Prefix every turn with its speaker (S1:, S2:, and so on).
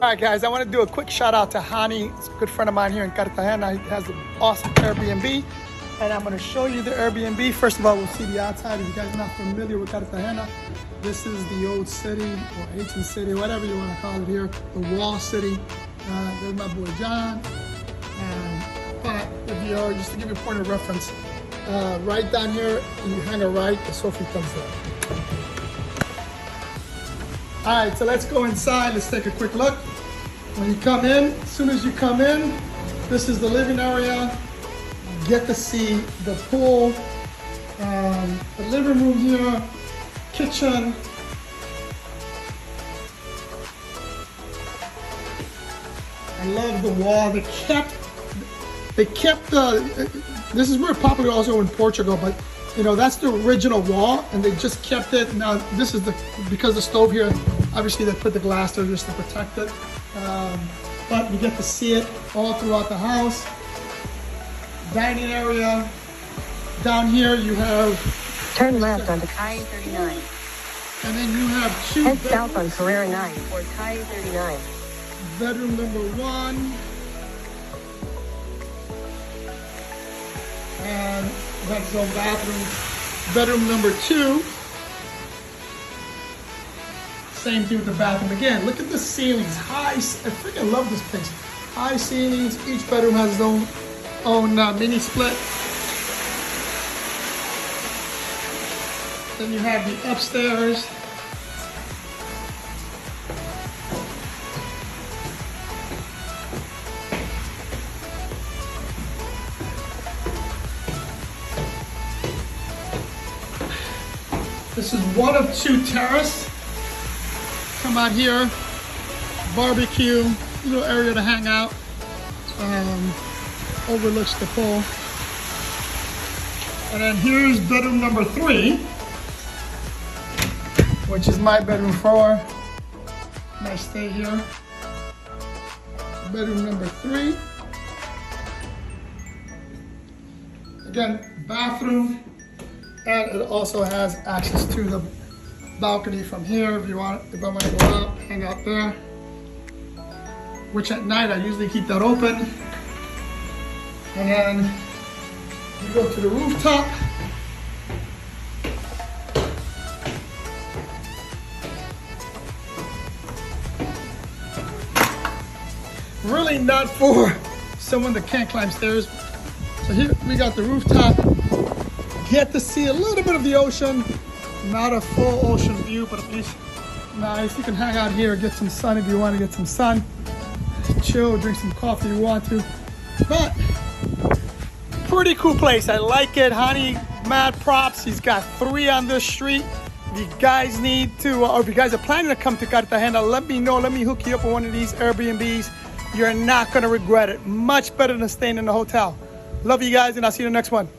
S1: All right, guys, I want to do a quick shout out to Hani. It's a good friend of mine here in Cartagena. He has an awesome Airbnb, and I'm going to show you the Airbnb. First of all, we'll see the outside. If you guys are not familiar with Cartagena, this is the old city or ancient city, whatever you want to call it here, the wall city. There's my boy John. But if you're, just to give you a point of reference, right down here, and you hang a right, the Sophie comes there. All right, so let's go inside. Let's take a quick look. When you come in, as soon as you come in, this is the living area. You get to see the pool, the living room here, kitchen. I love the wall. They kept the, this is very popular also in Portugal, but you know, that's the original wall, and they just kept it. Now, this is because the stove here, obviously they put the glass there just to protect it. But you get to see it all throughout the house. Dining area. Down here you have...
S2: Turn left onto Calle 39.
S1: And then you have two
S2: Head south on Carrera 9 or Calle 39.
S1: Bedroom number 1. And that's the bathroom. Bedroom number 2. Same thing with the bathroom. Again, look at the ceilings. High, I freaking love this place. High ceilings. Each bedroom has its own mini split. Then you have the upstairs. This is one of 2 terrace. Come out here, barbecue, little area to hang out. Overlooks the pool. And then here's bedroom number 3, which is my bedroom 4. Nice stay here. Bedroom number 3. Again, bathroom. And it also has access to the balcony from here if I want to go out, hang out there. Which at night I usually keep that open. And then you go to the rooftop. Really not for someone that can't climb stairs. So here we got the rooftop. Get to see a little bit of the ocean. Not a full ocean view, but at least nice. You can hang out here, get some sun if you want to get some sun. Chill, drink some coffee if you want to. But pretty cool place. I like it. Honey, mad props. He's got 3 on this street. If you guys need to, or if you guys are planning to come to Cartagena, let me know. Let me hook you up with one of these Airbnbs. You're not going to regret it. Much better than staying in a hotel. Love you guys, and I'll see you in the next one.